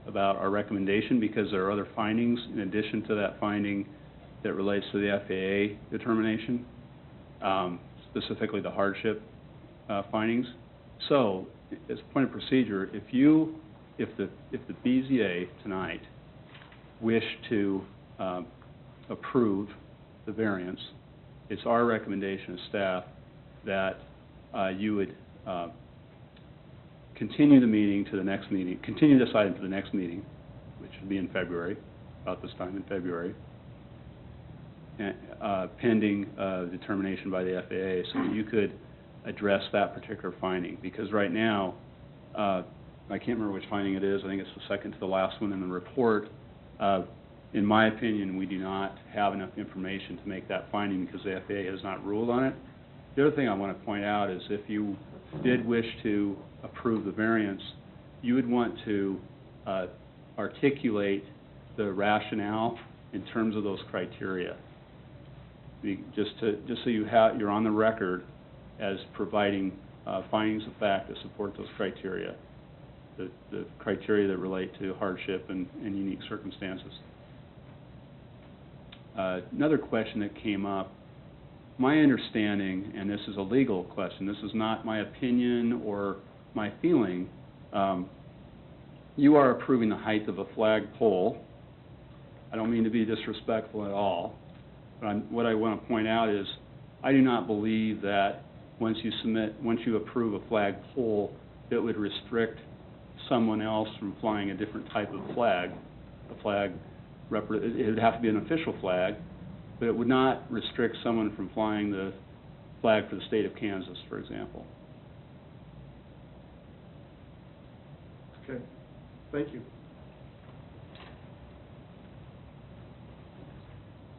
about our recommendation because there are other findings in addition to that finding that relates to the FAA determination, specifically the hardship findings. So, as a point of procedure, if the BZA tonight wish to approve the variance, it's our recommendation as staff that you would continue the meeting to the next meeting, continue this item to the next meeting, which would be in February, about this time in February, pending determination by the FAA, so that you could address that particular finding. Because right now, I can't remember which finding it is. I think it's the second to the last one in the report. In my opinion, we do not have enough information to make that finding because the FAA has not ruled on it. The other thing I want to point out is if you did wish to approve the variance, you would want to articulate the rationale in terms of those criteria. Just so you're on the record as providing findings of fact to support those criteria, the criteria that relate to hardship and unique circumstances. Another question that came up, my understanding, and this is a legal question, this is not my opinion or my feeling, you are approving the height of a flagpole. I don't mean to be disrespectful at all, but what I want to point out is I do not believe that once you approve a flagpole, it would restrict someone else from flying a different type of flag. It would have to be an official flag, but it would not restrict someone from flying the flag for the state of Kansas, for example. Okay, thank you.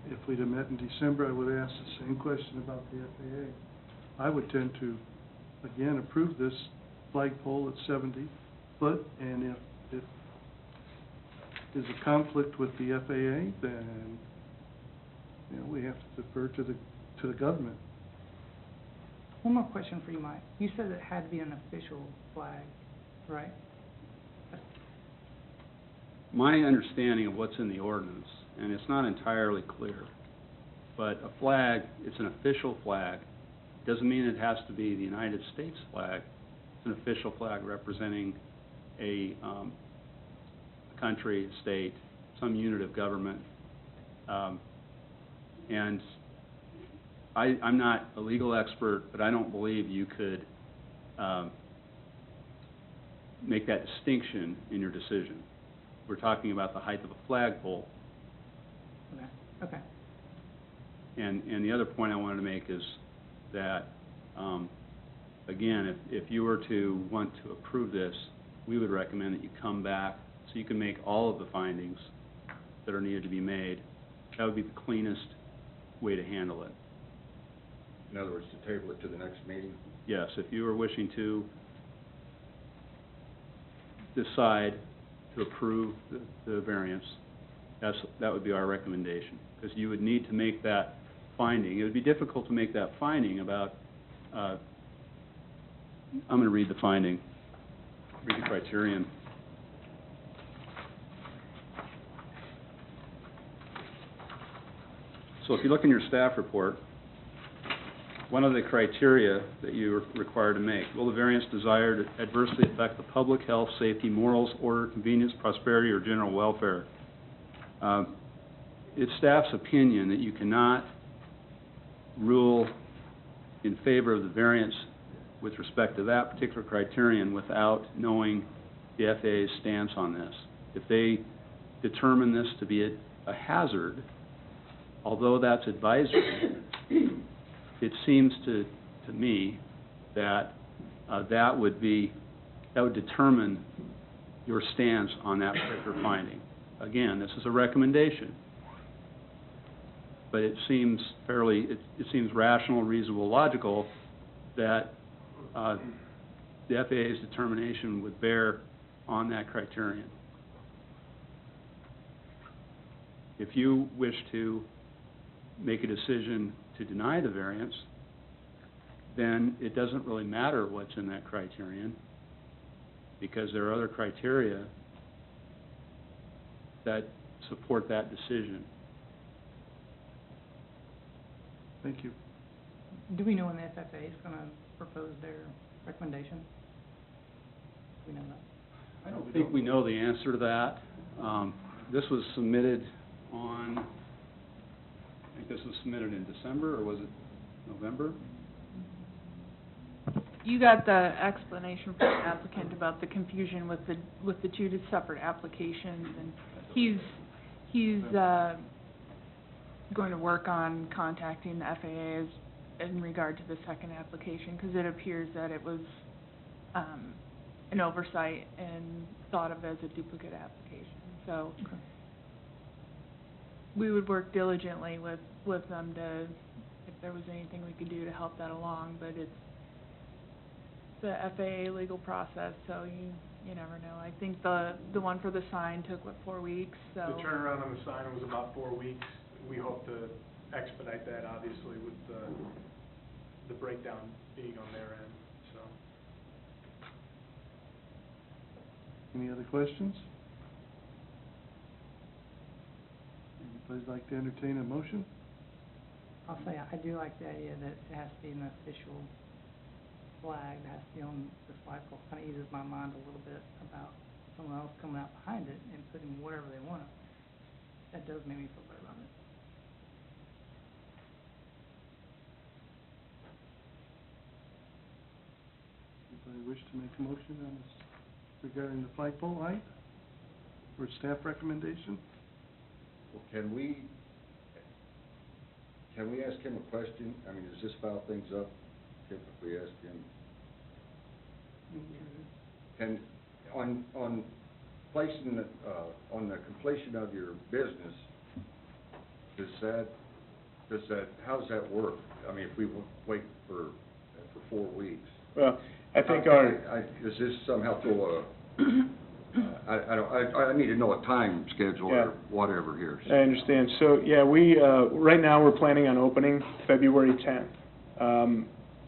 If we'd have met in December, I would have asked the same question about the FAA. I would tend to, again, approve this flagpole at 70 foot, and if it is a conflict with the FAA, then we have to defer to the government. One more question for you, Mike. You said it had to be an official flag, right? My understanding of what's in the ordinance, and it's not entirely clear, but a flag, it's an official flag. Doesn't mean it has to be the United States flag. It's an official flag representing a country, state, some unit of government. And I'm not a legal expert, but I don't believe you could make that distinction in your decision. We're talking about the height of a flagpole. Okay. And the other point I wanted to make is that, again, if you were to want to approve this, we would recommend that you come back so you can make all of the findings that are needed to be made. That would be the cleanest way to handle it. In other words, to table it to the next meeting? Yes, if you were wishing to decide to approve the variance, that would be our recommendation, because you would need to make that finding. It would be difficult to make that finding about, I'm going to read the finding, read the criterion. So if you look in your staff report, one of the criteria that you are required to make, will the variance desired adversely affect the public health, safety, morals, order, convenience, prosperity, or general welfare? It's staff's opinion that you cannot rule in favor of the variance with respect to that particular criterion without knowing the FAA's stance on this. If they determine this to be a hazard, although that's advisory, it seems to me that that would determine your stance on that particular finding. Again, this is a recommendation, but it seems it seems rational, reasonable, logical that the FAA's determination would bear on that criterion. If you wish to make a decision to deny the variance, then it doesn't really matter what's in that criterion, because there are other criteria that support that decision. Thank you. Do we know when the FFA is gonna propose their recommendation? Do we know that? I don't think we know the answer to that. This was submitted on, I think this was submitted in December, or was it November? You got the explanation from the applicant about the confusion with the two separate applications, and he's going to work on contacting the FAA in regard to the second application, because it appears that it was an oversight and thought of as a duplicate application. So Okay. we would work diligently with them to, if there was anything we could do to help that along, but it's the FAA legal process, so you never know. I think the one for the sign took, 4 weeks, so. The turnaround on the sign was about 4 weeks. We hope to expedite that, obviously, with the breakdown being on their end, so. Any other questions? Anybody'd like to entertain a motion? I'll say, I do like the idea that it has to be an official flag, it has to be on the flagpole. Kind of eases my mind a little bit about someone else coming out behind it and putting whatever they want. That does make me feel better about it. Anybody wish to make a motion on this regarding the flagpole height or staff recommendation? Well, can we ask him a question? I mean, does this foul things up, typically ask him? Can, on placing the, on the completion of your business, how does that work? I mean, if we wait for 4 weeks? Well, I think Does this somehow throw I need to know a time schedule Yeah. or whatever here. I understand. So, yeah, we, right now, we're planning on opening February 10th.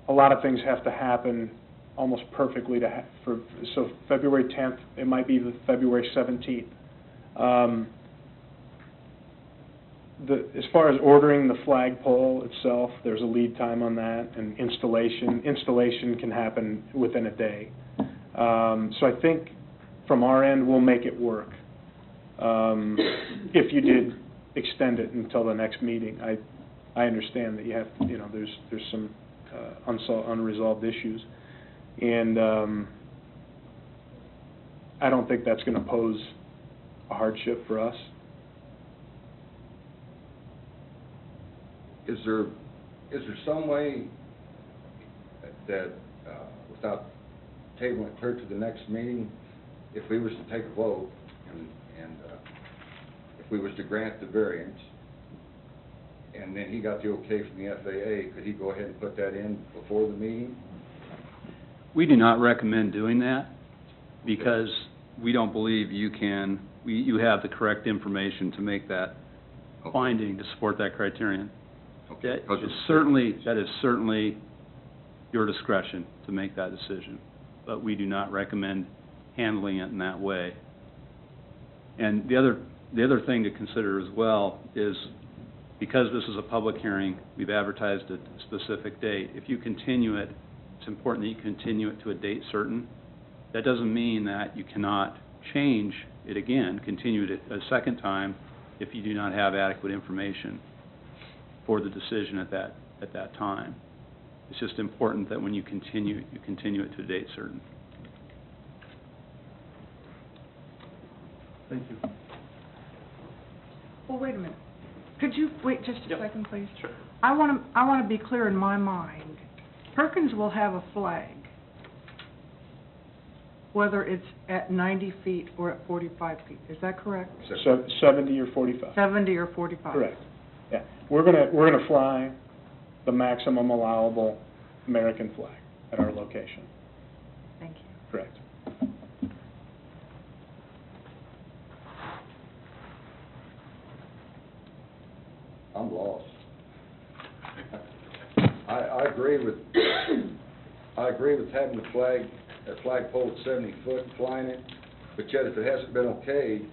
A lot of things have to happen almost perfectly so February 10th, it might be the February 17th. As far as ordering the flagpole itself, there's a lead time on that, and installation can happen within a day. So I think from our end, we'll make it work. If you did extend it until the next meeting, I understand that you have, there's some unresolved issues, and I don't think that's going to pose a hardship for us. Is there some way that, without tabling it clear to the next meeting, if we was to take a vote and if we was to grant the variance, and then he got the okay from the FAA, could he go ahead and put that in before the meeting? We do not recommend doing that because we don't believe you have the correct information to make that finding to support that criterion. Okay. That is certainly your discretion to make that decision, but we do not recommend handling it in that way. And the other thing to consider as well is, because this is a public hearing, we've advertised a specific date. If you continue it, it's important that you continue it to a date certain. That doesn't mean that you cannot change it again, continue it a second time if you do not have adequate information for the decision at that time. It's just important that when you continue it to a date certain. Thank you. Well, wait a minute. Could you wait just a second, please? Sure. I want to be clear in my mind. Perkins will have a flag, whether it's at 90 feet or at 45 feet. Is that correct? 70 or 45. 70 or 45? Correct. Yeah, we're gonna fly the maximum allowable American flag at our location. Thank you. Correct. I'm lost. I agree with having the flagpole at 70 foot and flying it, but yet if it hasn't been okayed,